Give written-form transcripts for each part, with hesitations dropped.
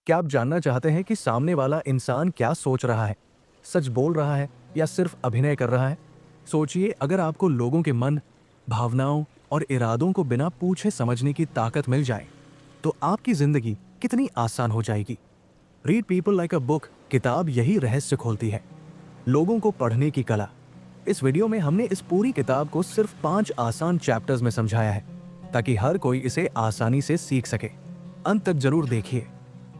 क्या आप जानना चाहते हैं कि सामने वाला इंसान क्या सोच रहा है, सच बोल रहा है या सिर्फ अभिनय कर रहा है? सोचिए, अगर आपको लोगों के मन, भावनाओं और इरादों को बिना पूछे समझने की ताकत मिल जाए, तो आपकी जिंदगी कितनी आसान हो जाएगी। Read people like a book किताब यही रहस्य खोलती है, लोगों को पढ़ने की कला। इस वीडियो में हमने इस पूरी किताब को सिर्फ 5 आसान चैप्टर्स में समझाया है, ताकि हर कोई इसे आसानी से सीख सके। अंत तक जरूर देखिए,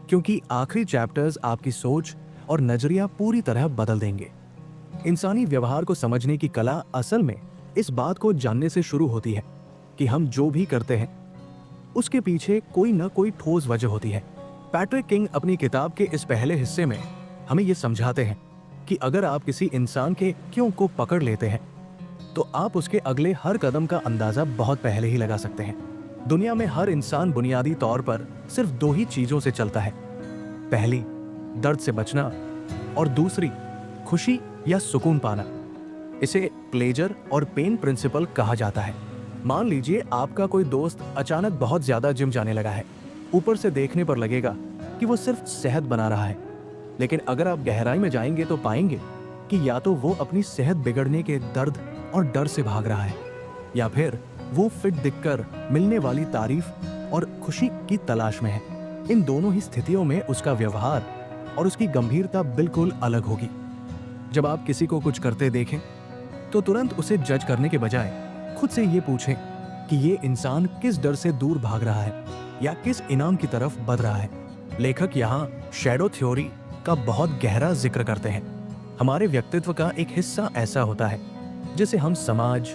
क्योंकि आखिरी चैप्टर्स आपकी सोच और नजरिया पूरी तरह बदल देंगे। इंसानी व्यवहार को समझने की कला असल में इस बात को जानने से शुरू होती है कि हम जो भी करते हैं उसके पीछे कोई न कोई ठोस वजह होती है। पैट्रिक किंग अपनी किताब के इस पहले हिस्से में हमें ये समझाते हैं कि अगर आप किसी इंसान के क्यों को पकड़ लेते हैं, तो आप उसके अगले हर कदम का अंदाजा बहुत पहले ही लगा सकते हैं। दुनिया में हर इंसान बुनियादी तौर पर सिर्फ 2 ही चीजों से चलता है। पहली, दर्द से बचना, और दूसरी, खुशी या सुकून पाना। इसे प्लेजर और पेन प्रिंसिपल कहा जाता है। मान लीजिए आपका कोई दोस्त अचानक बहुत ज्यादा जिम जाने लगा है। ऊपर से देखने पर लगेगा कि वो सिर्फ सेहत बना रहा है, लेकिन अगर आप गहराई में जाएंगे तो पाएंगे कि या तो वो अपनी सेहत बिगड़ने के दर्द और डर से भाग रहा है, या फिर वो फिट दिखकर मिलने वाली तारीफ और खुशी की तलाश में है। इन दोनों ही स्थितियों में उसका व्यवहार और उसकी गंभीरता बिल्कुल अलग होगी। जब आप किसी को कुछ करते देखें, तो तुरंत उसे जज करने के बजाय खुद से ये पूछें कि ये इंसान किस डर से दूर भाग रहा है या किस इनाम की तरफ बढ़ रहा है। लेखक यहाँ शैडो थ्योरी का बहुत गहरा जिक्र करते हैं। हमारे व्यक्तित्व का एक हिस्सा ऐसा होता है जिसे हम समाज,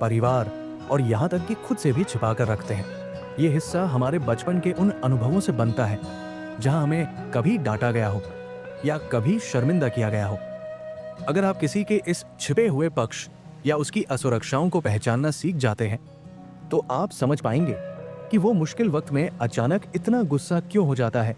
परिवार और यहाँ तक कि खुद से भी छिपा कर रखते हैं। ये हिस्सा हमारे बचपन के उन अनुभवों से बनता है जहाँ हमें कभी डांटा गया हो या कभी शर्मिंदा किया गया हो। अगर आप किसी के इस छिपे हुए पक्ष या उसकी असुरक्षाओं को पहचानना सीख जाते हैं, तो आप समझ पाएंगे कि वो मुश्किल वक्त में अचानक इतना गुस्सा क्यों हो जाता है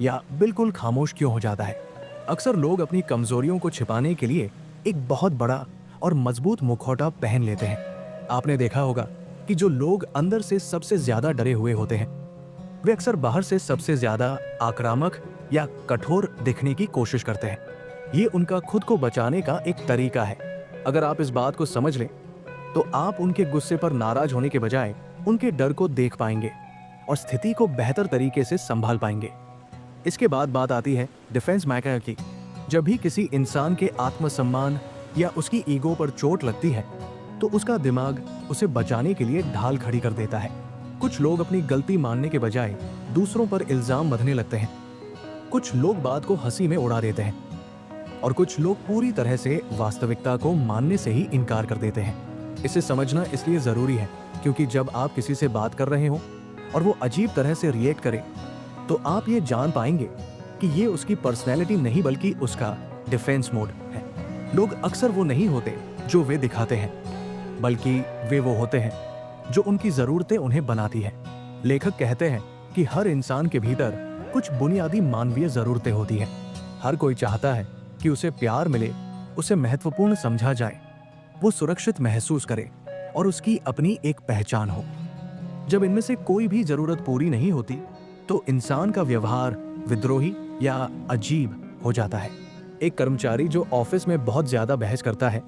या बिल्कुल खामोश क्यों हो जाता है। अक्सर लोग अपनी कमजोरियों को छिपाने के लिए एक बहुत बड़ा और मजबूत मुखौटा पहन लेते हैं। आपने देखा होगा कि जो लोग अंदर से सबसे ज्यादा डरे हुए होते हैं, वे अक्सर बाहर से सबसे ज्यादा आक्रामक या कठोर दिखने की कोशिश करते हैं। ये उनका खुद को बचाने का एक तरीका है। अगर आप इस बात को समझ लें, तो आप उनके गुस्से पर नाराज होने के बजाय उनके डर को देख पाएंगे और स्थिति को बेहतर तरीके से संभाल पाएंगे। इसके बाद बात आती है डिफेंस मैकेनिज्म की। जब भी किसी इंसान के आत्मसम्मान या उसकी ईगो पर चोट लगती है, तो उसका दिमाग उसे बचाने के लिए ढाल खड़ी कर देता है। कुछ लोग अपनी गलती मानने के बजाय दूसरों पर इल्जाम बंधने लगते हैं। कुछ लोग बात को हंसी में उड़ा देते हैं, और कुछ लोग पूरी तरह से वास्तविकता को मानने से ही इनकार कर देते हैं। इसे समझना इसलिए जरूरी है क्योंकि जब आप किसी से बात कर रहे हो और वो अजीब तरह से रिएक्ट करे, तो आप ये जान पाएंगे कि ये उसकी पर्सनैलिटी नहीं बल्कि उसका डिफेंस मोड है। लोग अक्सर वो नहीं होते जो वे दिखाते हैं, बल्कि वे वो होते हैं जो उनकी जरूरतें उन्हें बनाती है। लेखक कहते हैं कि हर इंसान के भीतर कुछ बुनियादी मानवीय जरूरतें होती हैं। हर कोई चाहता है कि उसे प्यार मिले, उसे महत्वपूर्ण समझा जाए, वो सुरक्षित महसूस करे और उसकी अपनी एक पहचान हो। जब इनमें से कोई भी जरूरत पूरी नहीं होती, तो इंसान का व्यवहार विद्रोही या अजीब हो जाता है। एक कर्मचारी जो ऑफिस में बहुत ज्यादा बहस करता है,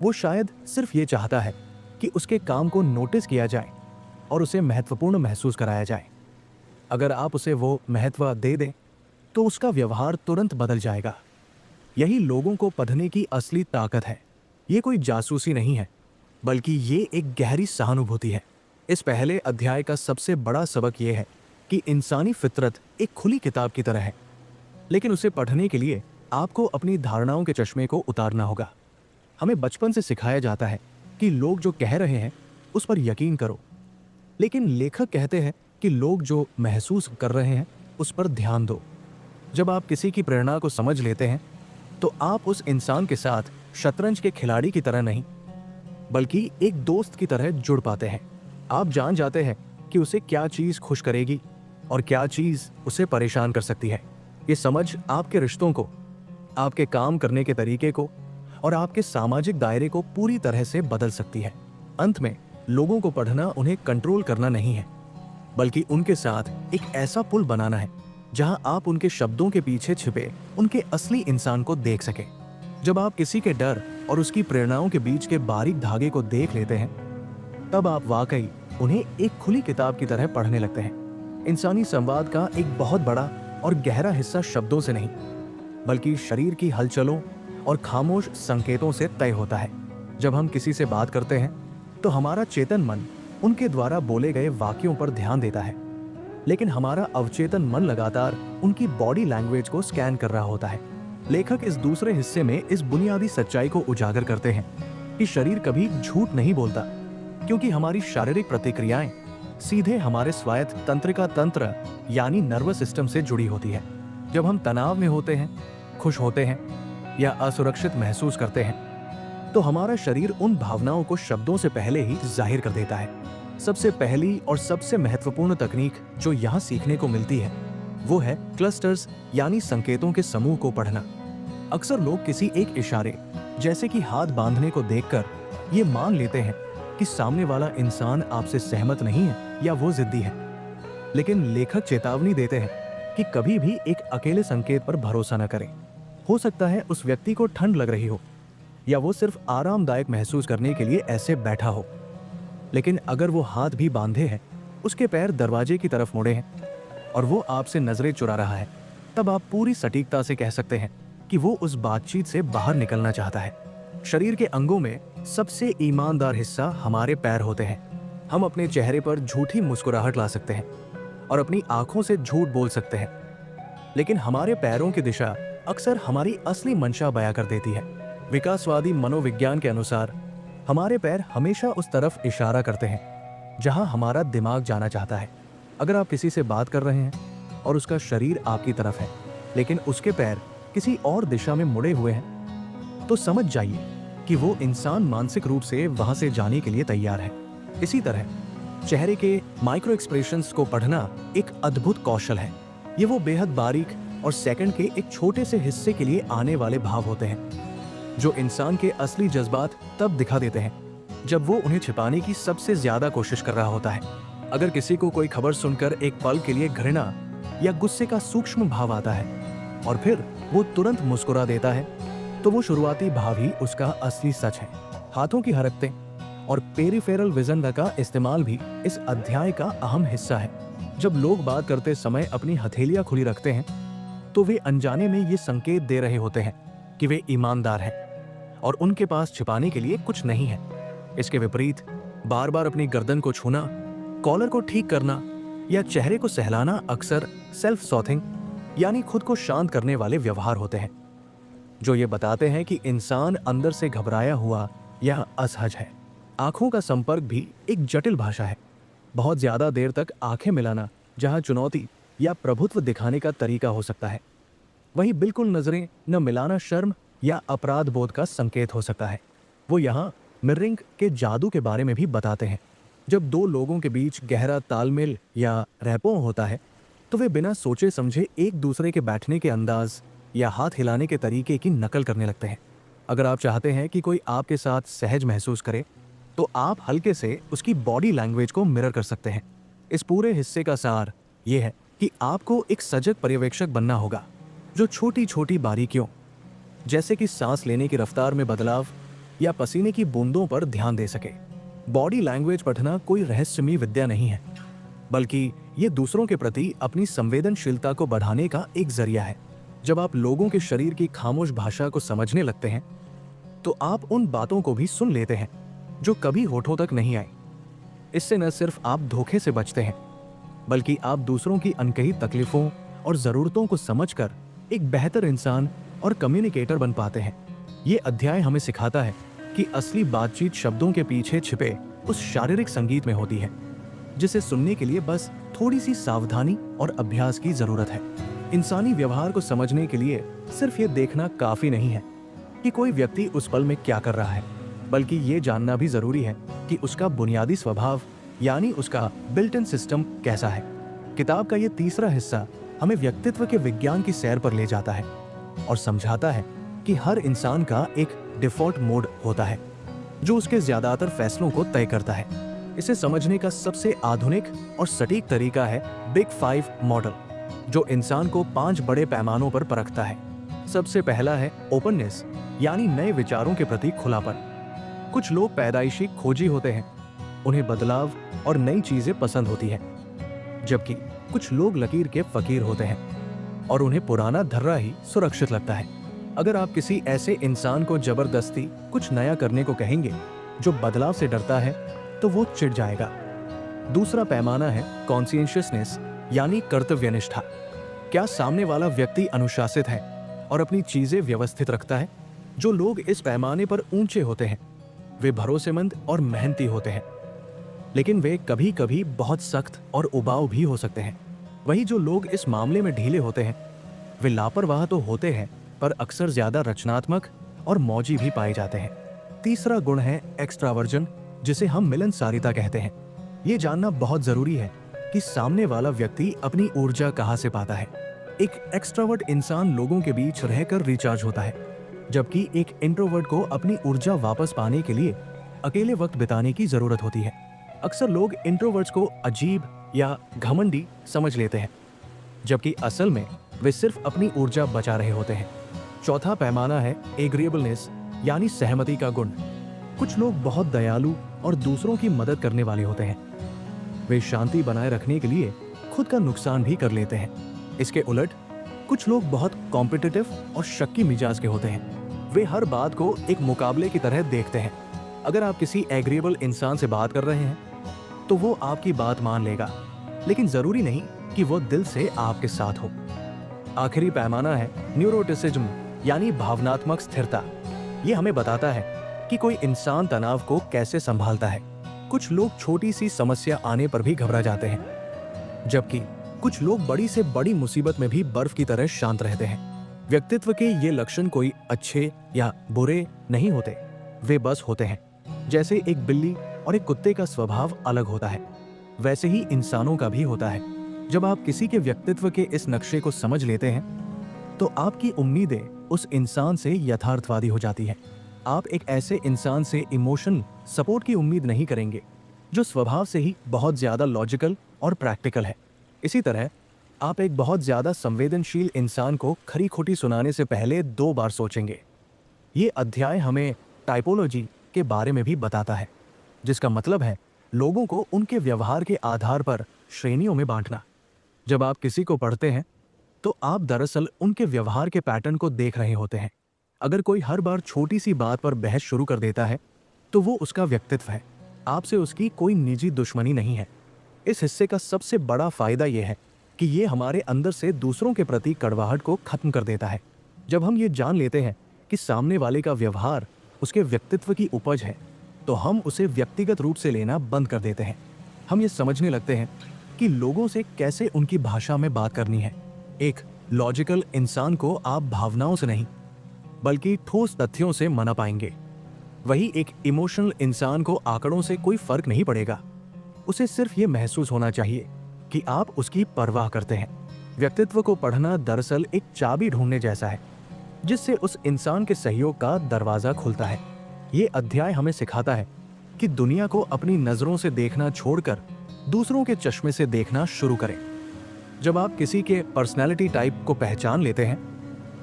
वो शायद सिर्फ ये चाहता है कि उसके काम को नोटिस किया जाए और उसे महत्वपूर्ण महसूस कराया जाए। अगर आप उसे वो महत्व दे दें, तो उसका व्यवहार तुरंत बदल जाएगा। यही लोगों को पढ़ने की असली ताकत है। ये कोई जासूसी नहीं है, बल्कि ये एक गहरी सहानुभूति है। इस पहले अध्याय का सबसे बड़ा सबक ये है कि इंसानी फितरत एक खुली किताब की तरह है, लेकिन उसे पढ़ने के लिए आपको अपनी धारणाओं के चश्मे को उतारना होगा। हमें बचपन से सिखाया जाता है कि लोग जो कह रहे हैं उस पर यकीन करो, लेकिन लेखक कहते हैं कि लोग जो महसूस कर रहे हैं उस पर ध्यान दो। जब आप किसी की प्रेरणा को समझ लेते हैं, तो आप उस इंसान के साथ शतरंज के खिलाड़ी की तरह नहीं, बल्कि एक दोस्त की तरह जुड़ पाते हैं। आप जान जाते हैं कि उसे क्या चीज खुश करेगी और क्या चीज उसे परेशान कर सकती है। ये समझ आपके रिश्तों को, आपके काम करने के तरीके को और आपके सामाजिक दायरे को पूरी तरह से बदल सकती है। अंत में लोगों को पढ़ना उन्हें कंट्रोल करना नहीं है, बल्कि उनके साथ एक ऐसा पुल बनाना है जहां आप उनके शब्दों के पीछे छिपे उनके असली इंसान को देख सकें। जब आप किसी के डर और उसकी प्रेरणाओं के बीच के बारीक धागे को देख लेते हैं, तब आप वाकई उन्हें एक खुली किताब की तरह पढ़ने लगते हैं। इंसानी संवाद का एक बहुत बड़ा और गहरा हिस्सा शब्दों से नहीं, बल्कि शरीर की हलचलों और खामोश संकेतों से तय होता है। जब हम किसी से बात करते हैं तो हमारा चेतन मन उनके द्वारा बोले गए वाक्यों पर ध्यान देता है, लेकिन हमारा अवचेतन मन लगातार उनकी बॉडी लैंग्वेज को स्कैन कर रहा होता है। लेखक इस दूसरे हिस्से में इस बुनियादी सच्चाई को उजागर करते हैं कि शरीर कभी झूठ नहीं बोलता, क्योंकि हमारी शारीरिक प्रतिक्रियाएं सीधे हमारे स्वायत्त तंत्रिका तंत्र यानी नर्वस सिस्टम से जुड़ी होती है। जब हम तनाव में होते हैं, खुश होते हैं या असुरक्षित महसूस करते हैं, तो हमारा शरीर उन भावनाओं को शब्दों से पहले ही जाहिर कर देता है। सबसे पहली और सबसे महत्वपूर्ण तकनीक जो यहाँ सीखने को मिलती है वो है क्लस्टर्स यानी संकेतों के समूह को पढ़ना। अक्सर लोग किसी एक इशारे जैसे कि हाथ बांधने को देखकर ये मान लेते हैं कि सामने वाला इंसान आपसे सहमत नहीं है या वो जिद्दी है। लेकिन लेखक चेतावनी देते हैं कि कभी भी एक अकेले संकेत पर भरोसा न करें। हो सकता है उस व्यक्ति को ठंड लग रही हो या वो सिर्फ आरामदायक महसूस करने के लिए ऐसे बैठा हो, लेकिन अगर वो हाथ भी बांधे हैं, उसके पैर दरवाजे की तरफ मुड़े हैं और वो आपसे नजरें चुरा रहा है, तब आप पूरी सटीकता से कह सकते हैं कि वो उस बातचीत से बाहर निकलना चाहता है। शरीर के अंगों में सबसे ईमानदार हिस्सा हमारे पैर होते हैं। हम अपने चेहरे पर झूठी मुस्कुराहट ला सकते हैं और अपनी आंखों से झूठ बोल सकते हैं, लेकिन हमारे पैरों की दिशा अक्सर हमारी असली मंशा बयां कर देती है। विकासवादी मनोविज्ञान के अनुसार हमारे पैर हमेशा उस तरफ इशारा करते हैं जहां हमारा दिमाग जाना चाहता है। अगर आप किसी से बात कर रहे हैं और उसका शरीर आपकी तरफ है, लेकिन उसके पैर किसी और दिशा में मुड़े हुए हैं, तो समझ जाइए कि वो इंसान मानसिक रूप से वहां से जाने के लिए तैयार है। इसी तरह चेहरे के माइक्रो एक्सप्रेशंस को पढ़ना एक अद्भुत कौशल है। ये वो बेहद बारीक और सेकंड के एक छोटे से हिस्से के लिए आने वाले भाव होते हैं जो इंसान के असली जज्बात तब दिखा देते हैं जब वो उन्हें छिपाने की सबसे ज्यादा कोशिश कर रहा होता है। अगर किसी को कोई खबर सुनकर एक पल के लिए घृणा या गुस्से का सूक्ष्म भाव आता है और फिर वो तुरंत मुस्कुरा देता है, तो वो शुरुआती भाव ही उसका असली सच है। हाथों की हरकतें और पेरिफेरल विजन का इस्तेमाल भी इस अध्याय का अहम हिस्सा है। जब लोग बात करते समय अपनी हथेलियां खुली रखते हैं, तो वे अनजाने में ये संकेत दे रहे होते हैं कि वे ईमानदार हैं और उनके पास छिपाने के लिए कुछ नहीं है। इसके विपरीत बार बार अपनी गर्दन को छूना, कॉलर को ठीक करना या चेहरे को सहलाना अक्सर सेल्फ सॉथिंग यानी खुद को शांत करने वाले व्यवहार होते हैं, जो ये बताते हैं कि इंसान अंदर से घबराया हुआ या असहज है। आंखों का संपर्क भी एक जटिल भाषा है। बहुत ज्यादा देर तक आंखें मिलाना जहां चुनौती या प्रभुत्व दिखाने का तरीका हो सकता है, वहीं बिल्कुल नजरें न मिलाना शर्म या अपराध बोध का संकेत हो सकता है। वो यहाँ मिररिंग के जादू के बारे में भी बताते हैं। जब दो लोगों के बीच गहरा तालमेल या रैपो होता है, तो वे बिना सोचे समझे एक दूसरे के बैठने के अंदाज या हाथ हिलाने के तरीके की नकल करने लगते हैं। अगर आप चाहते हैं कि कोई आपके साथ सहज महसूस करे, तो आप हल्के से उसकी बॉडी लैंग्वेज को मिरर कर सकते हैं। इस पूरे हिस्से का सार ये है कि आपको एक सजग पर्यवेक्षक बनना होगा जो छोटी छोटी बारीकियों जैसे कि सांस लेने की रफ्तार में बदलाव या पसीने की बूंदों पर ध्यान दे सके। बॉडी लैंग्वेज पढ़ना कोई रहस्यमयी विद्या नहीं है, बल्कि ये दूसरों के प्रति अपनी संवेदनशीलता को बढ़ाने का एक जरिया है। जब आप लोगों के शरीर की खामोश भाषा को समझने लगते हैं, तो आप उन बातों को भी सुन लेते हैं जो कभी होठों तक नहीं आई। इससे न सिर्फ आप धोखे से बचते हैं, बल्कि आप दूसरों की अनकही तकलीफों और जरूरतों को समझकर एक बेहतर इंसान और कम्युनिकेटर बन पाते हैं। ये अध्याय हमें सिखाता है कि असली बातचीत शब्दों के पीछे छिपे उस शारीरिक संगीत में होती है, जिसे सुनने के लिए बस थोड़ी सी सावधानी और अभ्यास की जरूरत है। इंसानी व्यवहार को समझने के लिए सिर्फ ये देखना काफी नहीं है कि कोई व्यक्ति उस पल में क्या कर रहा है, बल्कि ये जानना भी जरूरी है कि उसका बुनियादी स्वभाव यानी उसका बिल्ट इन सिस्टम कैसा है। किताब का ये तीसरा हिस्सा हमें व्यक्तित्व के विज्ञान की सैर पर ले जाता है और समझाता है कि हर इंसान का एक डिफॉल्ट मोड होता है जो उसके ज्यादातर फैसलों को तय करता है। इसे समझने का सबसे आधुनिक और सटीक तरीका है बिग 5 मॉडल, जो इंसान को 5 बड़े पैमानों पर परखता है। सबसे पहला है ओपननेस, यानी नए विचारों के प्रति खुलापन। कुछ लोग पैदाइशी खोजी होते हैं, उन्हें बदलाव और नई चीजें पसंद होती है, जबकि कुछ लोग लकीर के फकीर होते हैं और उन्हें पुराना धर्रा ही सुरक्षित लगता है। अगर आप किसी ऐसे इंसान को जबरदस्ती कुछ नया करने को कहेंगे जो बदलाव से डरता है, तो वो चिढ़ जाएगा। दूसरा पैमाना है कॉन्शियसनेस, यानी कर्तव्यनिष्ठा। क्या सामने वाला व्यक्ति अनुशासित है और अपनी चीजें व्यवस्थित रखता है? जो लोग इस पैमाने पर ऊंचे होते हैं वे भरोसेमंद और मेहनती होते हैं, लेकिन वे कभी कभी बहुत सख्त और उबाऊ भी हो सकते हैं। वही जो लोग इस मामले में ढीले होते हैं वे लापरवाह तो होते हैं, पर अक्सर ज्यादा रचनात्मक और मौजी भी पाए जाते हैं। तीसरा गुण है एक्स्ट्रावर्जन, जिसे हम मिलनसारिता कहते हैं। ये जानना बहुत जरूरी है कि सामने वाला व्यक्ति अपनी ऊर्जा कहाँ से पाता है। एक एक्स्ट्रावर्ट इंसान लोगों के बीच रहकर रिचार्ज होता है, जबकि एक इंट्रोवर्ट को अपनी ऊर्जा वापस पाने के लिए अकेले वक्त बिताने की जरूरत होती है। अक्सर लोग इंट्रोवर्ट्स को अजीब या घमंडी समझ लेते हैं, जबकि असल में वे सिर्फ अपनी ऊर्जा बचा रहे होते हैं। चौथा पैमाना है एग्रीएबलनेस, यानी सहमति का गुण। कुछ लोग बहुत दयालु और दूसरों की मदद करने वाले होते हैं। वे शांति बनाए रखने के लिए खुद का नुकसान भी कर लेते हैं। इसके उलट कुछ लोग बहुत कॉम्पिटिटिव और शक्की मिजाज के होते हैं। वे हर बात को एक मुकाबले की तरह देखते हैं। अगर आप किसी एग्रीएबल इंसान से बात कर रहे हैं तो वो आपकी बात मान लेगा, लेकिन जरूरी नहीं कि वो दिल से आपके साथ हो। आखिरी पैमाना है न्यूरोटिसिज्म, यानी भावनात्मक स्थिरता। ये हमें बताता है कि कोई इंसान तनाव को कैसे संभालता है। कुछ लोग छोटी सी समस्या आने पर भी घबरा जाते हैं, जबकि कुछ लोग बड़ी से बड़ी मुसीबत में भी बर्फ की तरह शांत रहते हैं। व्यक्तित्व के ये लक्षण कोई अच्छे या बुरे नहीं होते, वे बस होते हैं। जैसे एक बिल्ली और एक कुत्ते का स्वभाव अलग होता है, वैसे ही इंसानों का भी होता है। जब आप किसी के व्यक्तित्व के इस नक्शे को समझ लेते हैं तो आपकी उम्मीदें उस इंसान से यथार्थवादी हो जाती हैं। आप एक ऐसे इंसान से इमोशन सपोर्ट की उम्मीद नहीं करेंगे जो स्वभाव से ही बहुत ज्यादा लॉजिकल और प्रैक्टिकल है। इसी तरह आप एक बहुत ज्यादा संवेदनशील इंसान को खरी खोटी सुनाने से पहले 2 बार सोचेंगे। ये अध्याय हमें टाइपोलॉजी के बारे में भी बताता है, जिसका मतलब है लोगों को उनके व्यवहार के आधार पर श्रेणियों में बांटना। जब आप किसी को पढ़ते हैं तो आप दरअसल उनके व्यवहार के पैटर्न को देख रहे होते हैं। अगर कोई हर बार छोटी सी बात पर बहस शुरू कर देता है तो वो उसका व्यक्तित्व है, आपसे उसकी कोई निजी दुश्मनी नहीं है। इस हिस्से का सबसे बड़ा फायदा यह है कि ये हमारे अंदर से दूसरों के प्रति कड़वाहट को खत्म कर देता है। जब हम ये जान लेते हैं कि सामने वाले का व्यवहार उसके व्यक्तित्व की उपज है, तो हम उसे व्यक्तिगत रूप से लेना बंद कर देते हैं। हम ये समझने लगते हैं कि लोगों से कैसे उनकी भाषा में बात करनी है। एक लॉजिकल इंसान को आप भावनाओं से नहीं बल्कि ठोस तथ्यों से मना पाएंगे। वही एक इमोशनल इंसान को आंकड़ों से कोई फर्क नहीं पड़ेगा। उसे सिर्फ ये महसूस होना चाहिए कि आप उसकी परवाह करते हैं। व्यक्तित्व को पढ़ना दरअसल एक चाबी ढूंढने जैसा है, जिससे उस इंसान के सहयोग का दरवाजा खुलता है। ये अध्याय हमें सिखाता है कि दुनिया को अपनी नजरों से देखना छोड़कर दूसरों के चश्मे से देखना शुरू करें। जब आप किसी के पर्सनैलिटी टाइप को पहचान लेते हैं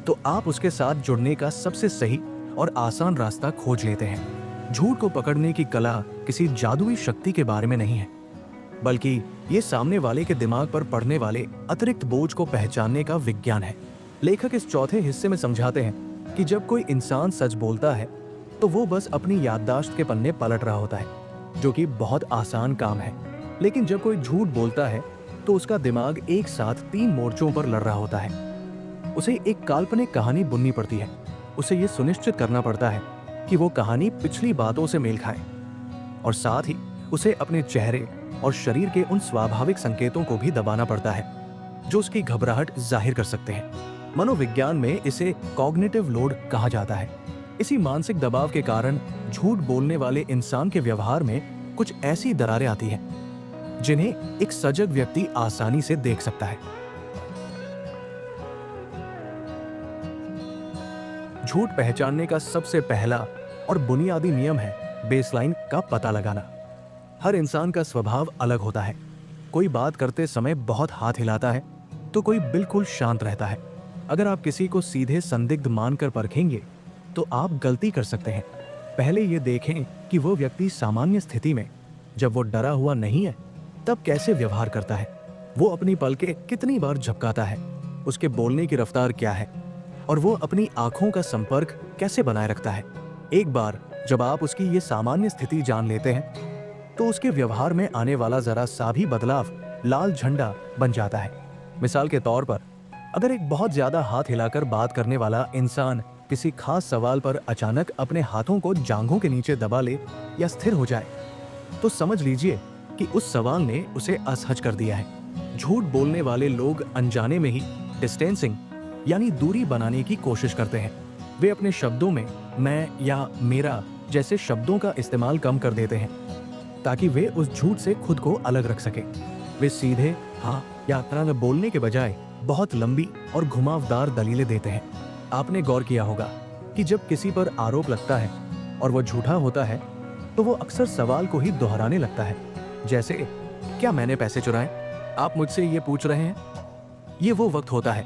तो आप उसके साथ जुड़ने का सबसे सही और आसान रास्ता खोज लेते हैं। झूठ को पकड़ने की कला किसी जादुई शक्ति के बारे में नहीं है, बल्कि ये सामने वाले के दिमाग पर पड़ने वाले अतिरिक्त बोझ को पहचानने का विज्ञान है। लेखक इस चौथे हिस्से में समझाते हैं कि जब कोई इंसान सच बोलता है तो वो बस अपनी याददाश्त के पन्ने पलट रहा होता है, जो कि बहुत आसान काम है। लेकिन जब कोई झूठ बोलता है तो उसका दिमाग एक साथ 3 मोर्चों पर लड़ रहा होता है। उसे एक काल्पनिक कहानी बुननी पड़ती है। उसे ये सुनिश्चित करना पड़ता है कि वो कहानी पिछली बातों से मेल खाए, और साथ ही उसे अपने चेहरे और शरीर के उन स्वाभाविक संकेतों को भी दबाना पड़ता है जो उसकी घबराहट जाहिर कर सकते हैं। मनोविज्ञान में इसे कॉग्निटिव लोड कहा जाता है। इसी मानसिक दबाव के कारण झूठ बोलने वाले इंसान के व्यवहार में कुछ ऐसी दरारें आती हैं जिन्हें एक सजग व्यक्ति आसानी से देख सकता है। झूठ पहचानने का सबसे पहला और बुनियादी नियम है बेसलाइन का पता लगाना। हर इंसान का स्वभाव अलग होता है। कोई बात करते समय बहुत हाथ हिलाता है तो कोई बिल्कुल शांत रहता है। अगर आप किसी को सीधे संदिग्ध मानकर परखेंगे तो आप गलती कर सकते हैं। पहले ये देखें कि वो व्यक्ति सामान्य स्थिति में, जब वो डरा हुआ नहीं है, तब कैसे व्यवहार करता है। वो अपनी पलकें कितनी बार झपकाता है, उसके बोलने की रफ्तार क्या है, और वो अपनी आंखों का संपर्क कैसे बनाए रखता है। एक बार जब आप उसकी ये सामान्य स्थिति जान लेते हैं तो उसके व्यवहार में आने वाला जरा सा भी बदलाव लाल झंडा बन जाता है। मिसाल के तौर पर, अगर एक बहुत ज्यादा हाथ हिलाकर बात करने वाला इंसान किसी खास सवाल पर अचानक अपने हाथों को जांघों के नीचे दबा ले या स्थिर हो जाए, तो समझ लीजिए कि उस सवाल ने उसे असहज कर दिया है। झूठ बोलने वाले लोग अनजाने में ही डिस्टेंसिंग यानी दूरी बनाने की कोशिश करते हैं। वे अपने शब्दों में मैं या मेरा जैसे शब्दों का इस्तेमाल कम कर देते हैं ताकि वे उस झूठ से खुद को अलग रख सके। वे सीधे हाँ या तरह बोलने के बजाय बहुत लंबी और घुमावदार दलीलें देते हैं। आपने गौर किया होगा कि जब किसी पर आरोप लगता है और वो झूठा होता है तो वो अक्सर सवाल को ही दोहराने लगता है, जैसे क्या मैंने पैसे चुराए, आप मुझसे ये पूछ रहे हैं। ये वो वक्त होता है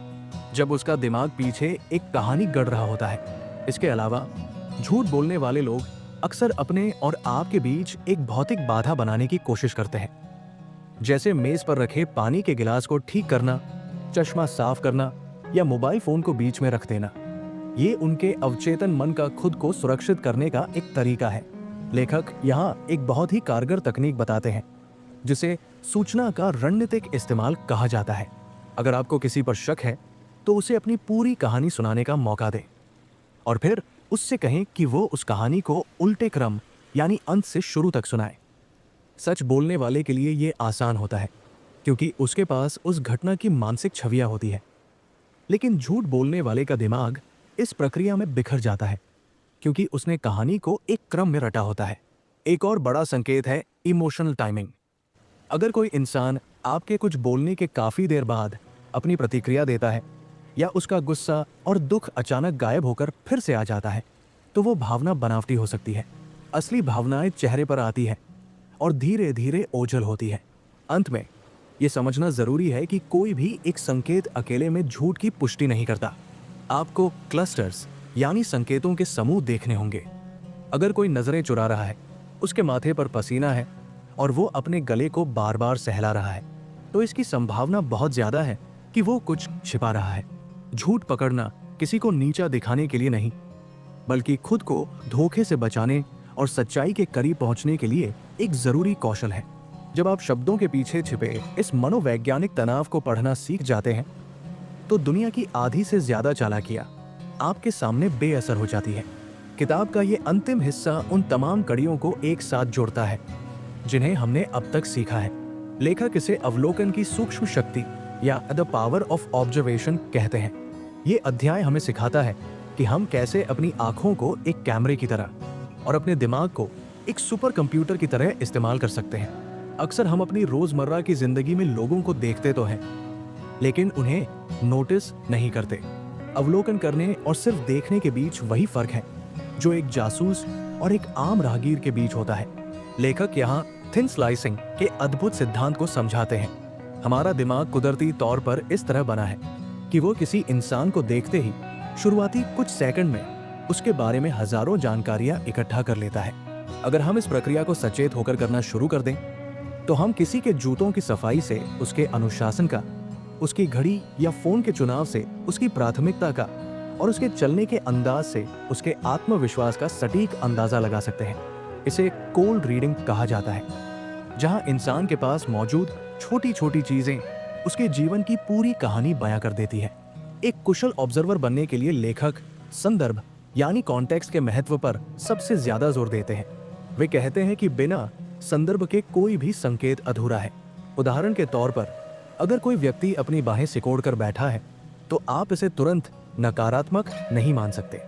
जब उसका दिमाग पीछे एक कहानी गढ़ रहा होता है। इसके अलावा झूठ बोलने वाले लोग अक्सर अपने और आपके बीच एक भौतिक बाधा बनाने की कोशिश करते हैं, जैसे मेज पर रखे पानी के गिलास को ठीक करना, चश्मा साफ करना या मोबाइल फोन को बीच में रख देना। ये उनके अवचेतन मन का खुद को सुरक्षित करने का एक तरीका है। लेखक यहाँ एक बहुत ही कारगर तकनीक बताते हैं जिसे सूचना का रणनीतिक इस्तेमाल कहा जाता है। अगर आपको किसी पर शक है तो उसे अपनी पूरी कहानी सुनाने का मौका दें और फिर उससे कहें कि वो उस कहानी को उल्टे क्रम यानी अंत से शुरू तक सुनाए। सच बोलने वाले के लिए ये आसान होता है क्योंकि उसके पास उस घटना की मानसिक छवियां होती है, लेकिन झूठ बोलने वाले का दिमाग इस प्रक्रिया में बिखर जाता है क्योंकि उसने कहानी को एक क्रम में रटा होता है। एक और बड़ा संकेत है इमोशनल टाइमिंग। अगर कोई इंसान आपके कुछ बोलने के काफी देर बाद अपनी प्रतिक्रिया देता है या उसका गुस्सा और दुख अचानक गायब होकर फिर से आ जाता है, तो वो भावना बनावटी हो सकती है। असली भावनाएं चेहरे पर आती है और धीरे धीरे ओझल होती है। अंत में ये समझना जरूरी है कि कोई भी एक संकेत अकेले में झूठ की पुष्टि नहीं करता। आपको क्लस्टर्स यानी संकेतों के समूह देखने होंगे। अगर कोई नजरें चुरा रहा है, उसके माथे पर पसीना है और वो अपने गले को बार बार सहला रहा है, तो इसकी संभावना बहुत ज्यादा है कि वो कुछ छिपा रहा है। झूठ पकड़ना किसी को नीचा दिखाने के लिए नहीं, बल्कि खुद को धोखे से बचाने और सच्चाई के करीब पहुंचने के लिए एक जरूरी कौशल है। जब आप शब्दों के पीछे छिपे इस मनोवैज्ञानिक तनाव को पढ़ना सीख जाते हैं तो दुनिया की आधी से ज्यादा चालाकियां आपके सामने बेअसर हो जाती है। किताब का ये अंतिम हिस्सा उन तमाम कड़ियों को एक साथ जोड़ता है जिन्हें हमने अब तक सीखा है। लेखक इसे अवलोकन की सूक्ष्म शक्ति या द पावर ऑफ ऑब्जर्वेशन कहते हैं। ये अध्याय हमें सिखाता है कि हम कैसे अपनी आंखों को एक कैमरे की तरह और अपने दिमाग को एक सुपर कंप्यूटर की तरह इस्तेमाल कर सकते हैं। अक्सर हम अपनी रोजमर्रा की जिंदगी में लोगों को देखते तो हैं, लेकिन उन्हें नोटिस नहीं करते। अवलोकन करने और सिर्फ देखने के बीच वही फर्क है जो एक जासूस और एक आम राहगीर के बीच होता है। लेखक यहाँ थिन स्लाइसिंग के अद्भुत सिद्धांत को समझाते हैं। हमारा दिमाग कुदरती तौर पर इस तरह बना है कि वो किसी इंसान को देखते ही शुरुआती कुछ सेकंड में उसके बारे में हजारों जानकारियां इकट्ठा कर लेता है। अगर हम इस प्रक्रिया को सचेत होकर करना शुरू कर दें तो हम किसी के जूतों की सफाई से उसके अनुशासन का, उसकी घड़ी या फोन के चुनाव से उसकी प्राथमिकता का और उसके चलने के अंदाज से उसके आत्मविश्वास का सटीक अंदाजा लगा सकते हैं। इसे कोल्ड रीडिंग कहा जाता है, जहां इंसान के पास मौजूद छोटी छोटी चीजें उसके जीवन की पूरी कहानी बयां कर देती है। एक कुशल ऑब्जर्वर बनने के लिए लेखक संदर्भ यानी कॉन्टेक्स्ट के महत्व पर सबसे ज्यादा जोर देते हैं। वे कहते हैं कि बिना संदर्भ के कोई भी संकेत अधूरा है। उदाहरण के तौर पर, अगर कोई व्यक्ति अपनी बाहें सिकोड़कर बैठा है तो आप इसे तुरंत नकारात्मक नहीं मान सकते।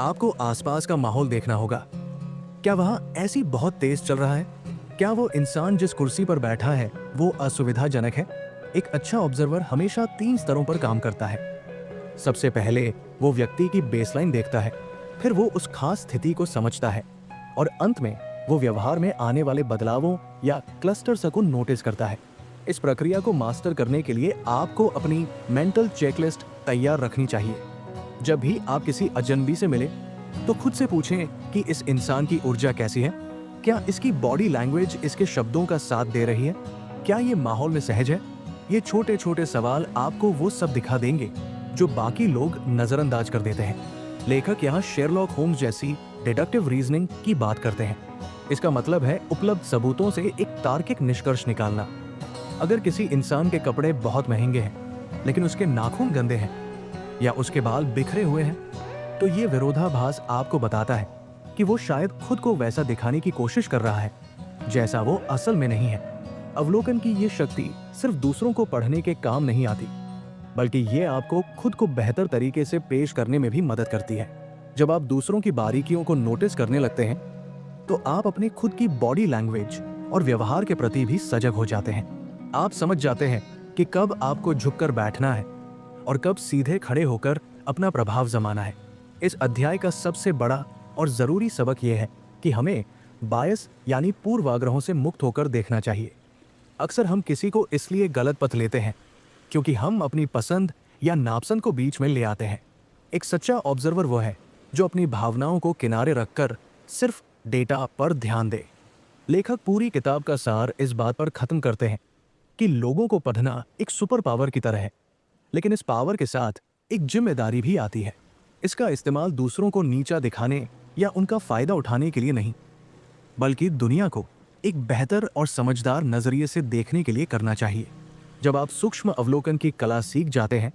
आपको आसपास का माहौल देखना होगा। क्या वहां ऐसी बहुत तेज चल रहा है? क्या वो इंसान जिस कुर्सी पर बैठा है वो असुविधाजनक है? एक अच्छा ऑब्जर्वर हमेशा 3 स्तरों पर काम करता है। सबसे पहले वो व्यक्ति की बेसलाइन देखता है, फिर वो उस खास स्थिति को समझता है और अंत में वो व्यवहार में आने वाले बदलावों या क्लस्टर्स को नोटिस करता है। इस प्रक्रिया को मास्टर करने के लिए आपको अपनी मेंटल चेकलिस्ट तैयार रखनी चाहिए। जब भी आप किसी अजनबी से मिले तो खुद से पूछें कि इस इंसान की ऊर्जा कैसी है, क्या इसकी बॉडी लैंग्वेज इसके शब्दों का साथ दे रही है, क्या ये माहौल में सहज है। ये छोटे छोटे सवाल आपको वो सब दिखा देंगे जो बाकी लोग नजरअंदाज कर देते हैं। लेखक यहाँ शेरलॉक होम्स जैसी डिडक्टिव रीजनिंग की बात करते हैं। इसका मतलब है उपलब्ध सबूतों से एक तार्किक निष्कर्ष निकालना। अगर किसी इंसान के कपड़े बहुत महंगे हैं लेकिन उसके नाखून गंदे हैं या उसके बाल बिखरे हुए हैं, तो ये विरोधाभास आपको बताता है कि वो शायद खुद को वैसा दिखाने की कोशिश कर रहा है जैसा वो असल में नहीं है। अवलोकन की ये शक्ति सिर्फ दूसरों को पढ़ने के काम नहीं आती, बल्कि ये आपको खुद को बेहतर तरीके से पेश करने में भी मदद करती है। जब आप दूसरों की बारीकियों को नोटिस करने लगते हैं तो आप अपनी खुद की बॉडी लैंग्वेज और व्यवहार के प्रति भी सजग हो जाते हैं। आप समझ जाते हैं कि कब आपको झुककर बैठना है और कब सीधे खड़े होकर अपना प्रभाव जमाना है। इस अध्याय का सबसे बड़ा और जरूरी सबक यह है कि हमें बायस यानी पूर्वाग्रहों से मुक्त होकर देखना चाहिए। अक्सर हम किसी को इसलिए गलत पथ लेते हैं क्योंकि हम अपनी पसंद या नापसंद को बीच में ले आते हैं। एक सच्चा ऑब्जर्वर वो है जो अपनी भावनाओं को किनारे रखकर सिर्फ डेटा पर ध्यान दे। लेखक पूरी किताब का सार इस बात पर खत्म करते हैं कि लोगों को पढ़ना एक सुपर पावर की तरह है, लेकिन इस पावर के साथ एक जिम्मेदारी भी आती है। इसका इस्तेमाल दूसरों को नीचा दिखाने या उनका फायदा उठाने के लिए नहीं, बल्कि दुनिया को एक बेहतर और समझदार नजरिए से देखने के लिए करना चाहिए। जब आप सूक्ष्म अवलोकन की कला सीख जाते हैं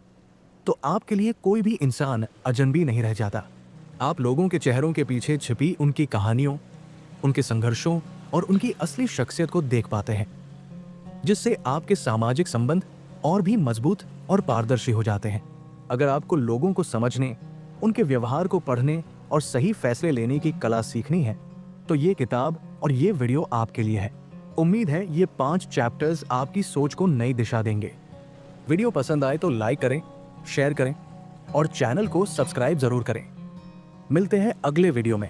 तो आपके लिए कोई भी इंसान अजनबी नहीं रह जाता। आप लोगों के चेहरों के पीछे छिपी उनकी कहानियों, उनके संघर्षों और उनकी असली शख्सियत को देख पाते हैं, जिससे आपके सामाजिक संबंध और भी मजबूत और पारदर्शी हो जाते हैं। अगर आपको लोगों को समझने, उनके व्यवहार को पढ़ने और सही फैसले लेने की कला सीखनी है तो ये किताब और ये वीडियो आपके लिए है। उम्मीद है ये 5 चैप्टर्स आपकी सोच को नई दिशा देंगे। वीडियो पसंद आए तो लाइक करें, शेयर करें और चैनल को सब्सक्राइब जरूर करें। मिलते हैं अगले वीडियो में।